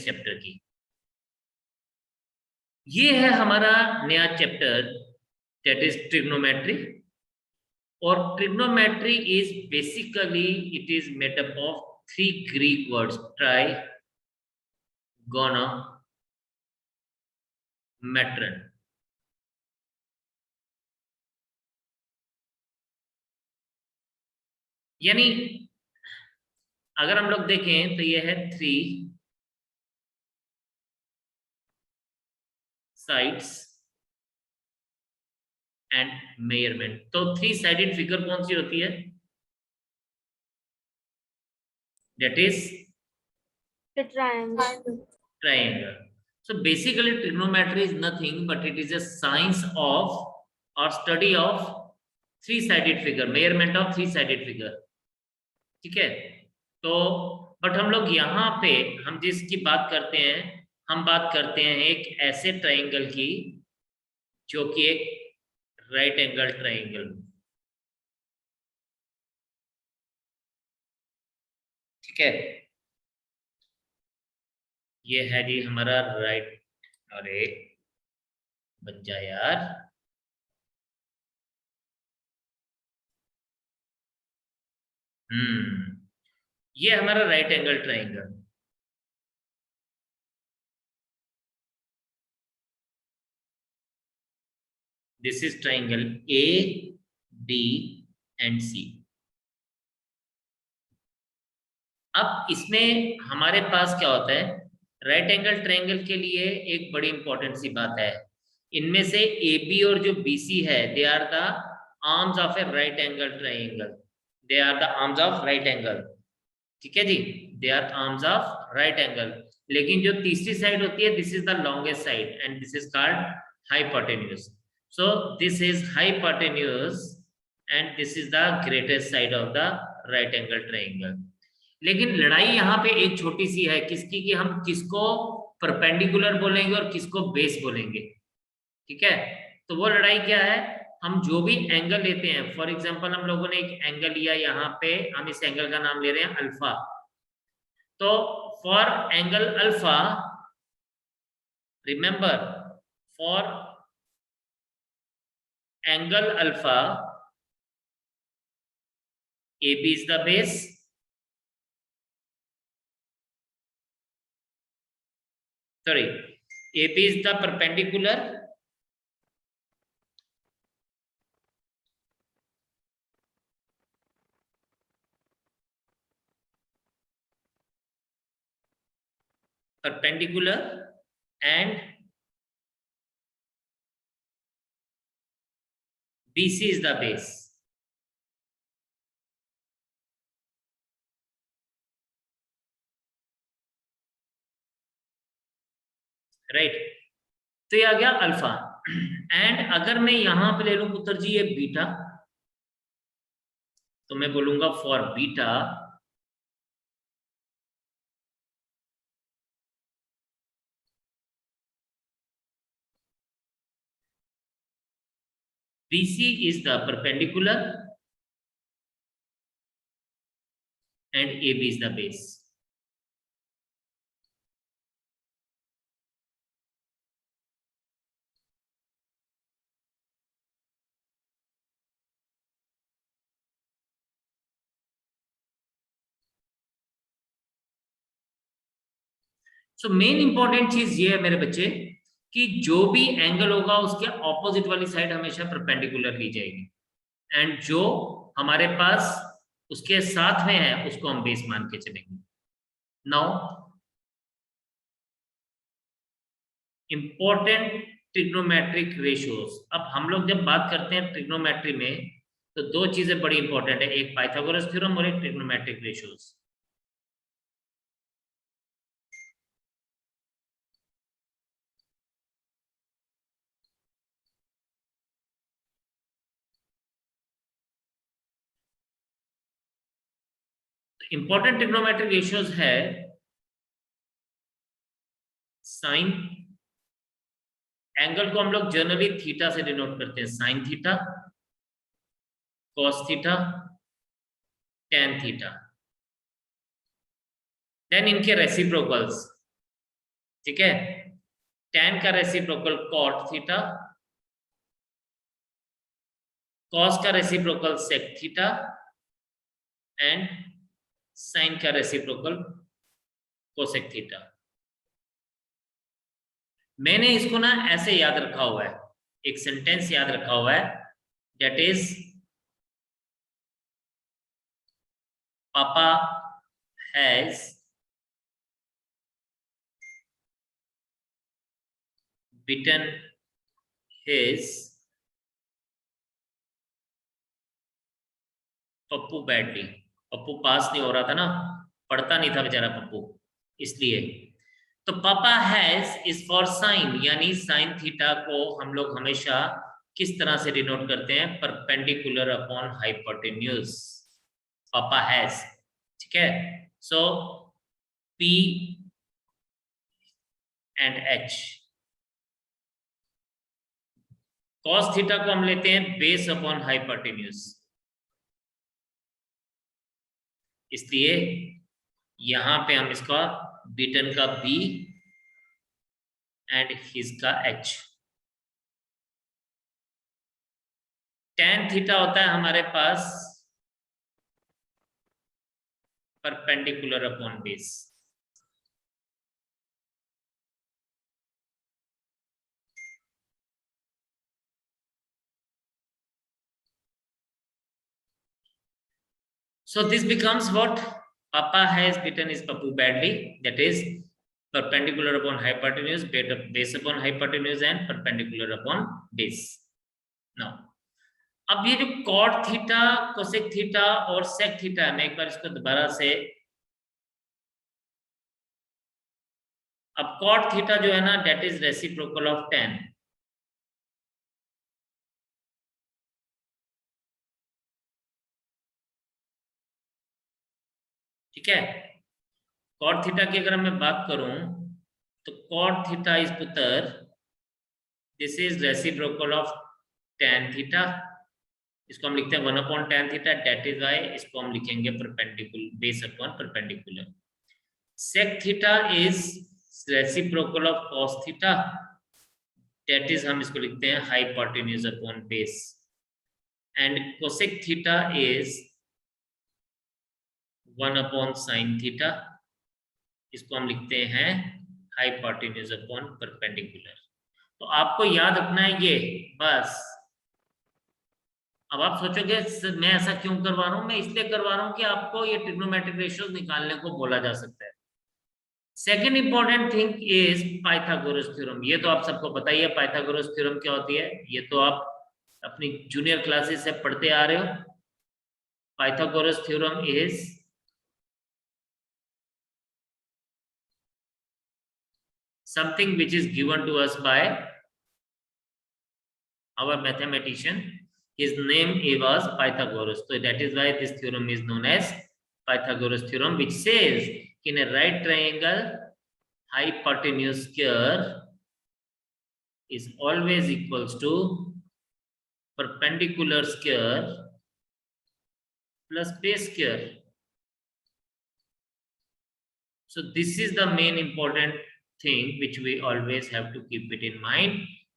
Chapter की। ये है हमारा नया चैप्टर, दैट इज ट्रिग्नोमेट्री। और trigonometry is basically it is made up of 3 Greek words, try, gonna, matron. यानी अगर हम लोग देखें तो ये है 3 साइड्स एंड मेजरमेंट। तो 3 साइडेड फिगर कौन सी होती है? That is triangle. So basically trigonometry is nothing but it is a science of or study of 3-sided figure, measurement of 3-sided figure. ठीक है? तो बट हम लोग यहाँ पे हम जिसकी बात करते हैं, हम बात करते हैं एक ऐसे ट्राइंगल की जो कि एक राइट एंगल ट्राइंगल। ठीक है, ये है जी हमारा राइट। अरे बन जा यार। ये हमारा right angle triangle. This is triangle A D and C. अब इसमें हमारे पास क्या होता है, राइट एंगल ट्रायंगल के लिए एक बड़ी इंपॉर्टेंट सी बात है, इनमें से ए बी और जो बी सी है they are the arms of a right angle triangle, they are the arms of right angle. ठीक है जी, they are arms of right angle. लेकिन जो तीसरी साइड होती है this is the longest side and this is called hypotenuse. So this is hypotenuse and this is the greatest side of the right angle triangle. लेकिन लड़ाई यहाँ पे एक छोटी सी है किसकी, कि हम किसको परपेंडिकुलर बोलेंगे और किसको बेस बोलेंगे। ठीक है, तो वो लड़ाई क्या है, हम जो भी एंगल लेते हैं, फॉर एग्जांपल हम लोगों ने एक एंगल लिया यहाँ पे, हम इस एंगल का नाम ले रहे हैं अल्फा। तो for angle alpha, remember for angle alpha AB is the base, sorry, AB is the perpendicular, and BC is the base. Right, तो ये आ गया अल्फा। एंड अगर मैं यहां पे ले लूं पुत्र जी ये बीटा, तो मैं बोलूंगा for beta BC is the perpendicular and AB is the base. So main important चीज ये है मेरे बच्चे कि जो भी एंगल होगा उसके ऑपोजिट वाली साइड हमेशा परपेंडिकुलर ली जाएगी, एंड जो हमारे पास उसके साथ में है उसको हम बेस मान के चलेंगे। Now important trigonometric ratios. अब हम लोग जब बात करते हैं ट्रिग्नोमेट्री में तो 2 चीजें बड़ी इंपॉर्टेंट है, एक पाइथागोरस थ्योरम और एक trigonometric ratios. Important trigonometric ratios है साइन, एंगल को हम लोग जनरली थीटा से डिनोट करते हैं, sine theta, cos theta, tan theta. Then इनके रेसिप्रोकल्स, ठीक है। tan का रेसिप्रोकल cot थीटा, cos का reciprocal sec theta and sin का रेसिप्रोकल cosec थीटा। मैंने इसको ना ऐसे याद रखा हुआ है, एक सेंटेंस याद रखा हुआ है, that is papa has beaten his Pappu badly. Pappu pass नहीं हो रहा था ना, पढ़ता नहीं था बेचारा पप्पू, इसलिए। तो पापा हैज इज फॉर साइन, यानी साइन थीटा को हम लोग हमेशा किस तरह से डिनोट करते हैं, perpendicular upon hypotenuse. Papa has, ठीक है। So P and H. Cos theta को हम लेते हैं बेस अपॉन हाइपोटेन्यूज, इसलिए यहां पे हम इसका बीटन का बी एंड हिज का एच। tan थीटा होता है हमारे पास perpendicular upon base. So this becomes what? Papa has beaten his Papu badly. That is perpendicular upon hypotenuse, base upon hypotenuse and perpendicular upon base. Now, अब ये जो cot theta, cosec theta और sec theta है, मैं एक बार इसको दोबारा से, अब cot थीटा जो है ना, that is reciprocal of tan। ठीक है। cot थीटा की अगर मैं बात करूं तो cot थीटा इज पुत्र, this is reciprocal of tan theta, इसको हम लिखते हैं 1 upon tan theta, that is why इसको हम लिखेंगे perpendicular, base upon perpendicular. sec theta is reciprocal of cos theta, that is हम इसको लिखते हैं hypotenuse upon base. And cosec theta is 1 upon sin theta, इसको हम लिखते हैं हाइपोटेन्यूज अपॉन परपेंडिकुलर। तो आपको याद रखना है ये बस। अब आप सोचोगे मैं ऐसा क्यों करवा रहा हूं, मैं इसलिए करवा रहा हूं कि आपको ये ट्रिग्नोमेट्रिक रेशियोज निकालने को बोला जा सकता है। Second important thing is Pythagoras theorem. ये तो आप सबको पता ही है पाइथागोरस थ्योरम क्या होती है, ये तो आप अपनी जूनियर क्लासेस से पढ़ते आ रहे हो। Pythagoras theorem is something which is given to us by our mathematician. His name was Pythagoras. So that is why this theorem is known as Pythagoras theorem, which says in a right triangle hypotenuse square is always equals to perpendicular square plus base square. So this is the main important thing which we always have to keep it in mind,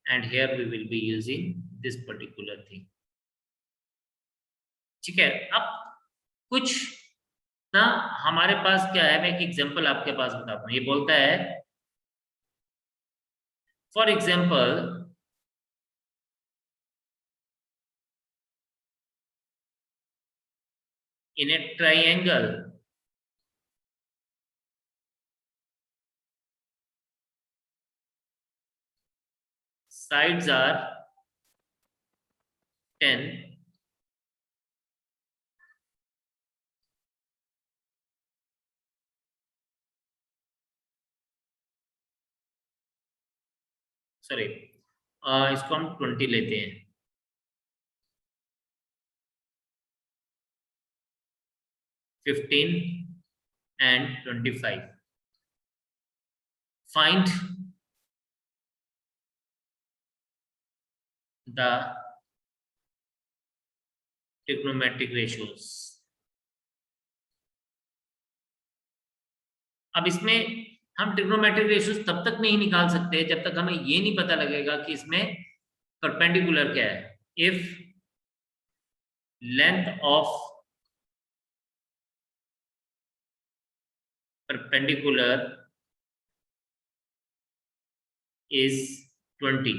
and here we will be using this particular thing. ठीक है। अब कुछ ना हमारे पास क्या है, मैं एक एग्जांपल आपके पास बताता हूँ। ये बोलता है for example in A triangle sides are 10, sorry इसको हम 20 लेते हैं, 15 and 25. Find the trigonometric ratios. अब इसमें हम ट्रिग्नोमेट्रिक रेशियोज तब तक नहीं निकाल सकते जब तक हमें ये नहीं पता लगेगा कि इसमें परपेंडिकुलर क्या है. If length of perpendicular is 20.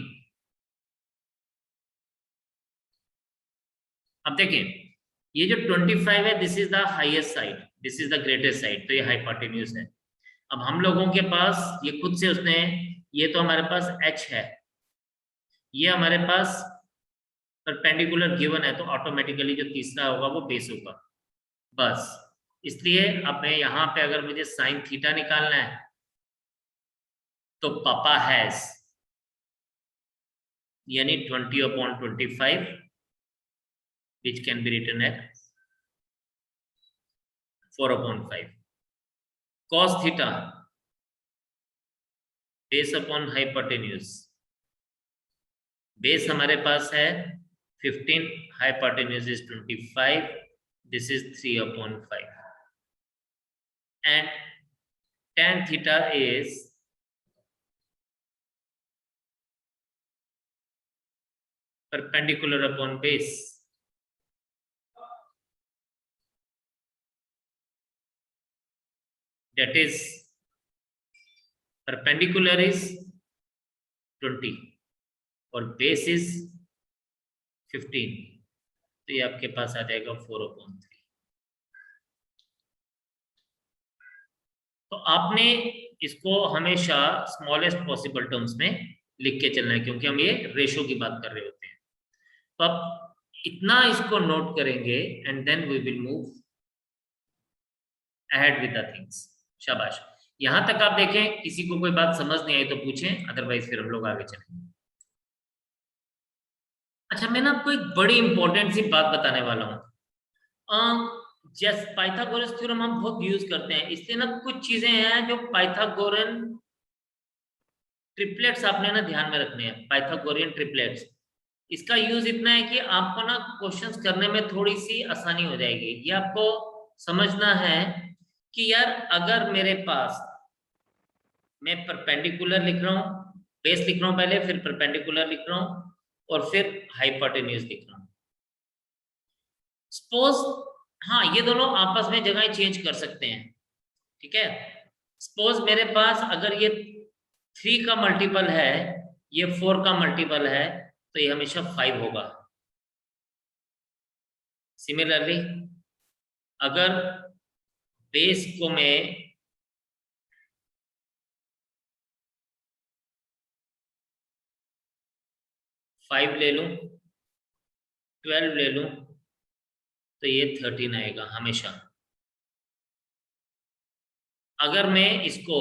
अब देखें, ये जो 25 है, this is the highest side, this is the greatest side, तो ये हाइपोटेन्यूज है. अब हम लोगों के पास ये खुद से उसने, ये तो हमारे पास h है, ये हमारे पास परपेंडिकुलर गिवन है, तो ऑटोमेटिकली जो तीसरा होगा वो बेस होगा. बस इसलिए अब मैं यहाँ पे अगर मुझे साइन थीटा निकालना है तो पापा हैज यानी 20/25 which can be written as 4/5. cos theta base upon hypotenuse, base हमारे पास है 15, hypotenuse is 25, this is 3/5, and tan theta is perpendicular upon base, that is perpendicular is 20 और बेस इज 15, तो ये आपके पास आ जाएगा 4/3. तो आपने इसको हमेशा स्मॉलेस्ट पॉसिबल टर्म्स में लिख के चलना है, क्योंकि हम ये रेशो की बात कर रहे होते हैं. तो आप इतना इसको नोट करेंगे and then we will move ahead with the things. शाबाश. यहां तक आप देखें, किसी को कोई बात समझ नहीं आई तो पूछें, अदरवाइज फिर हम लोग आगे चलेंगे. अच्छा, मैं ना आपको एक बड़ी इंपॉर्टेंट सी बात बताने वाला हूँ. जैस पाइथागोरस थ्योरम हम बहुत यूज करते हैं, इससे ना कुछ चीजें हैं जो पाइथागोरन ट्रिपलेट्स आपने ना ध्यान में रखने हैं. पाइथागोरियन ट्रिपलेट्स, इसका यूज इतना है कि आपको ना क्वेश्चंस करने में थोड़ी सी आसानी हो जाएगी. ये आपको समझना है कि यार अगर मेरे पास, मैं परपेंडिकुलर लिख रहा हूँ, बेस लिख रहा हूँ पहले, फिर परपेंडिकुलर लिख रहा हूँ और फिर हाइपोटेन्यूज लिख रहा हूँ. सपोज, हाँ, ये दोनों आपस में जगह चेंज कर सकते हैं. ठीक है. सपोज मेरे पास अगर ये 3 का मल्टीपल है, ये 4 का मल्टीपल है, तो ये हमेशा 5 होगा. सिमिलरली अगर बेस को मैं 5 ले लूं, 12 ले लूं, तो ये 13 आएगा हमेशा. अगर मैं इसको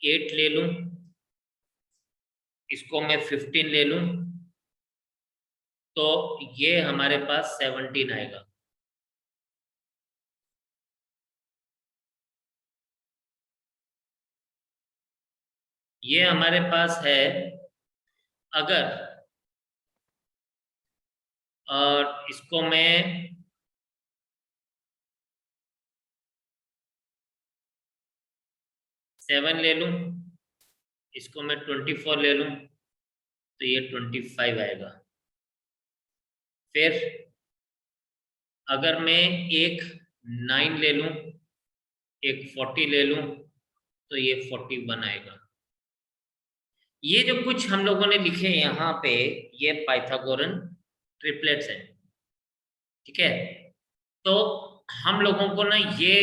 8 ले लूं, इसको मैं 15 ले लूं, तो ये हमारे पास 17 आएगा. ये हमारे पास है, अगर और इसको मैं 7 ले लूं, इसको मैं 24 ले लूं, तो ये 25 आएगा. फिर अगर मैं एक 9 ले लूं, एक 40 ले लूं, तो ये 41 आएगा. ये जो कुछ हम लोगों ने लिखे यहाँ पे, ये पाइथागोरन ट्रिपलेट्स हैं. ठीक है. तो हम लोगों को ना ये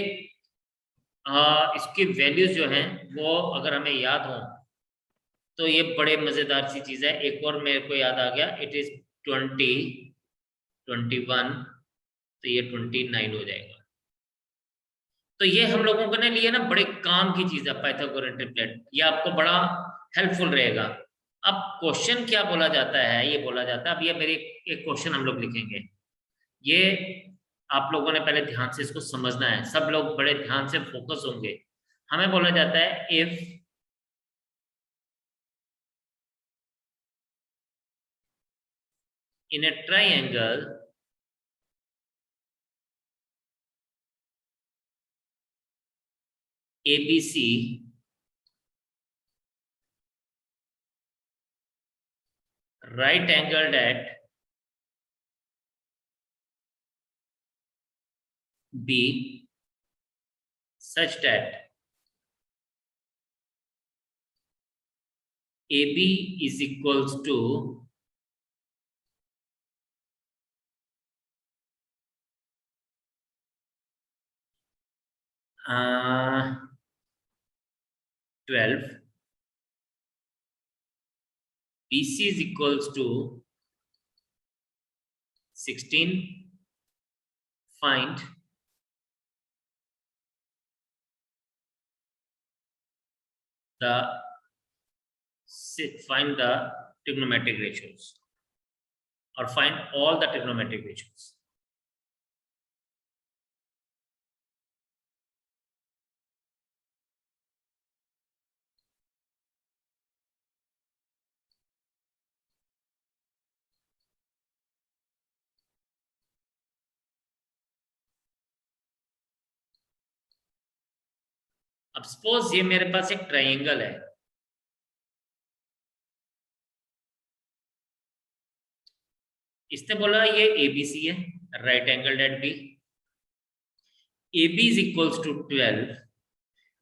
इसकी वैल्यूज जो हैं वो अगर हमें याद हो तो ये बड़े मजेदार सी चीज है. एक और मेरे को याद आ गया, इट इज 20, 21, तो ये 29 हो जाएगा. तो ये हम लोगों के ने लिए ना बड़े काम की चीज है पाइथागोरन ट्रिपलेट, ये आपको बड़ा हेल्पफुल रहेगा. अब क्वेश्चन क्या बोला जाता है, ये बोला जाता है, अब ये मेरे एक क्वेश्चन हम लोग लिखेंगे. ये आप लोगों ने पहले ध्यान से इसको समझना है, सब लोग बड़े ध्यान से फोकस होंगे. हमें बोला जाता है, if in a triangle ABC right angled at B such that AB is equals to 12, BC is equals to 16. Find the trigonometric ratios, or find all the trigonometric ratios. अब सपोज ये मेरे पास एक triangle है, इसने बोला ये ABC है, right angle at B, AB is equals to 12,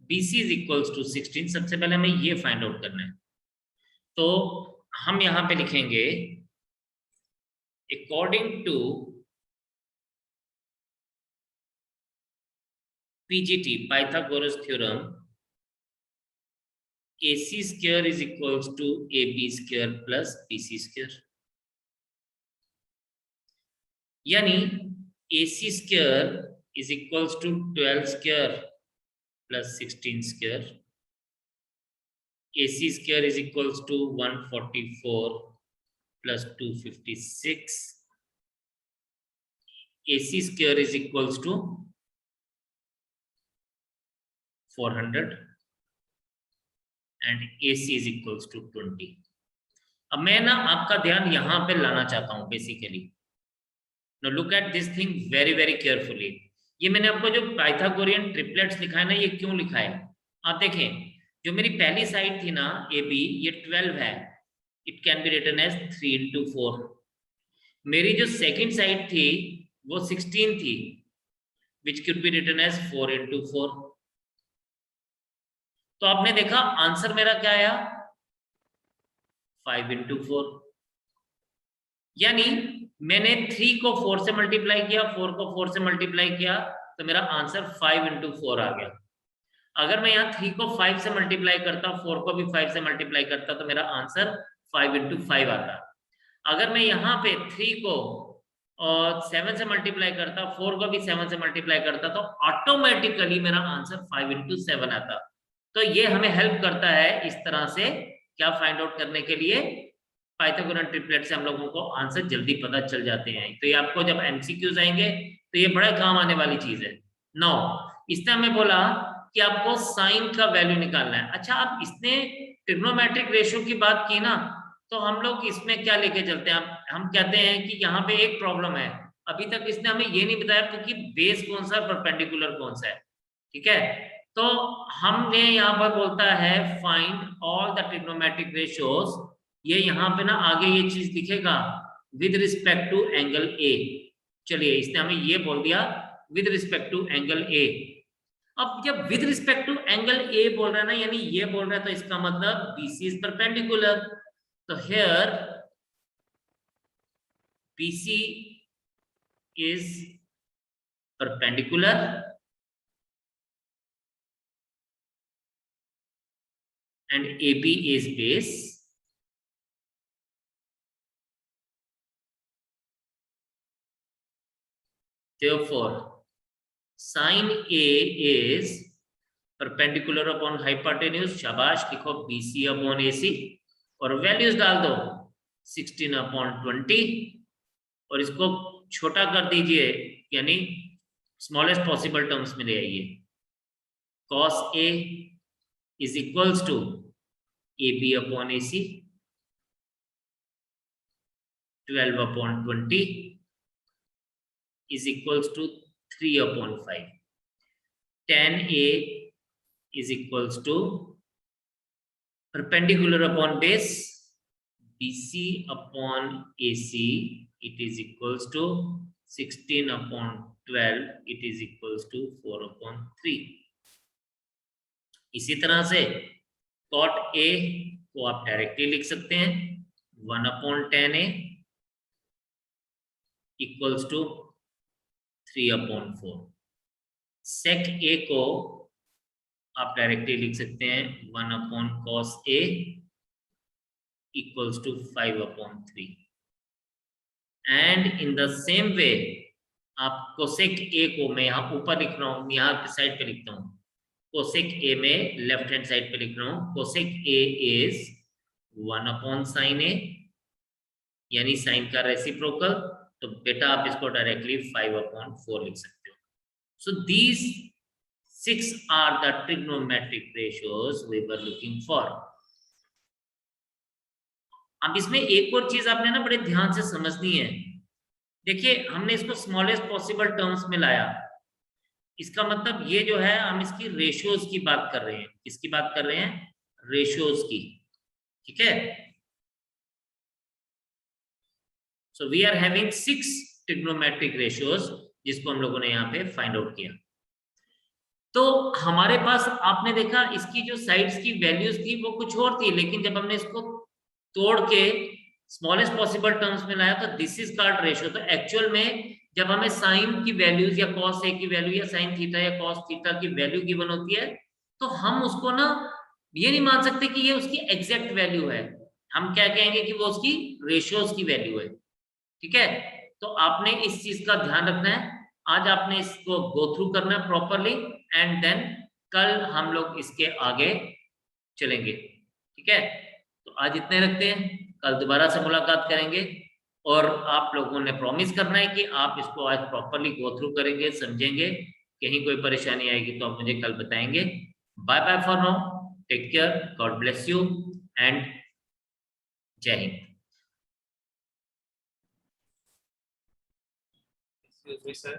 BC is equals to 16. सबसे पहले हमें ये फाइंड आउट करना है, तो हम यहां पे लिखेंगे according to PGT Pythagoras theorem, AC square is equals to AB square plus BC square, यानी AC square is equals to 12 square plus 16 square, AC square is equals to 144 plus 256, AC square is equals to 400 and AC is equals to 20. अब मैं ना आपका ध्यान यहां पे लाना चाहता हूं basically. Now look at this thing very very carefully. ये मैंने आपको जो पाइथागोरियन ट्रिपलेट्स लिखा है ना, ये क्यों लिखा है आप देखें. जो मेरी पहली साइड थी ना AB, ये 12 है, it can be written as 3 into 4. मेरी जो सेकंड साइड थी वो 16 थी, which could be written as 4 into 4. तो आपने देखा आंसर मेरा क्या आया, 5 into 4. यानी मैंने 3 को 4 से मल्टीप्लाई किया, 4 को 4 से मल्टीप्लाई किया, तो मेरा आंसर 5 into 4 आ गया. अगर मैं यहाँ 3 को 5 से मल्टीप्लाई करता, 4 को भी 5 से मल्टीप्लाई करता, तो मेरा आंसर 5 into 5 आता. अगर मैं यहाँ पे 3 को 7 से मल्टीप्लाई करता, 4 को भी 7 से मल्टीप्लाई करता, तो ऑटोमेटिकली मेरा आंसर 5 into 7 आता. तो ये हमें हेल्प करता है इस तरह से क्या फाइंड आउट करने के लिए, पाइथागोरन ट्रिपलेट से हम लोगों को आंसर जल्दी पता चल जाते हैं. तो ये आपको जब एमसीक्यूज आएंगे तो ये बड़ा काम आने वाली चीज है. नो, इसने हमें बोला कि आपको साइन का वैल्यू निकालना है. अच्छा, अब इसने ट्रिग्नोमेट्रिक रेशियो की बात की ना, तो हम लोग इसमें क्या लेके चलते हैं, हम कहते हैं कि यहाँ पे एक प्रॉब्लम है. अभी तक इसने हमें ये नहीं बताया क्योंकि बेस कौन सा है, परपेंडिकुलर कौन सा है. ठीक है, तो हमने यहाँ पर बोलता है find all the trigonometric ratios. ये यहाँ पे ना आगे ये चीज दिखेगा with respect to angle A. चलिए, इसने हमें ये बोल दिया with respect to angle A. अब जब with respect to angle A बोल रहा है ना, यानी ये बोल रहा है, तो इसका मतलब BC इज परपेंडिकुलर. तो here BC is perpendicular and AB is base. Therefore, sin A is perpendicular upon hypotenuse. शाबाश, लिखो BC upon AC और वैल्यूज डाल दो 16 upon 20 और इसको छोटा कर दीजिए, यानी स्मॉलेस्ट पॉसिबल टर्म्स में ले आइए. cos A is equals to AB upon AC, 12 upon 20 is equals to 3 upon 5. tan A is equals to perpendicular upon base BC upon AC, it is equals to 16 upon 12, it is equals to 4 upon 3. इसी तरह से cot A को आप directly लिख सकते हैं 1 upon tan A equals to 3 upon 4. sec A को आप डायरेक्टली लिख सकते हैं 1 upon cos A equals to 5 upon 3. And in the same way आप cosec A को मैं यहाँ ऊपर लिख रहा हूँ, यहाँ की साइड पे लिखता हूँ, cosec A में लेफ्ट हैंड साइड पे लिख रहा हूँ, cosec A is 1 upon sin A, यानी साइन का रेसिप्रोकल, तो बेटा आप इसको डायरेक्टली 5 upon 4 लिख सकते हो. So these 6 are the trigonometric ratios we were looking for. अब इसमें एक और चीज आपने ना बड़े ध्यान से समझनी है. देखिए हमने इसको स्मॉलेस्ट पॉसिबल टर्म्स में लाया, इसका मतलब ये जो है हम इसकी रेशियोज की बात कर रहे हैं. किसकी बात कर रहे हैं? रेशियोज की. ठीक है. So we are having 6 trigonometric ratios जिसको हम लोगों ने यहाँ पे फाइंड आउट किया. तो हमारे पास आपने देखा इसकी जो साइड्स की वैल्यूज थी वो कुछ और थी, लेकिन जब हमने इसको तोड़ के स्मॉलेस्ट पॉसिबल टर्म्स में लाया तो दिस इज कॉल्ड रेशियो. तो एक्चुअल में जब हमें साइन की वैल्यूज या कॉस ए की वैल्यू या साइन थीटा या कॉस थीटा की वैल्यू गिवन होती है तो हम उसको ना ये नहीं मान सकते कि ये उसकी एग्जैक्ट वैल्यू है. हम क्या कहेंगे कि वो उसकी रेशियोज की वैल्यू है. ठीक है. तो आपने इस चीज का ध्यान रखना है. आज आपने इसको गो थ्रू करना है प्रॉपरली एंड देन कल हम लोग इसके आगे चलेंगे. ठीक है. तो आज इतने रखते हैं, कल दोबारा से मुलाकात करेंगे और आप लोगों ने प्रॉमिस करना है कि आप इसको आज प्रॉपरली गो थ्रू करेंगे, समझेंगे. कहीं कोई परेशानी आएगी तो आप मुझे कल बताएंगे. Bye bye for now. Take care. God bless you and जय हिंद. Excuse me, sir.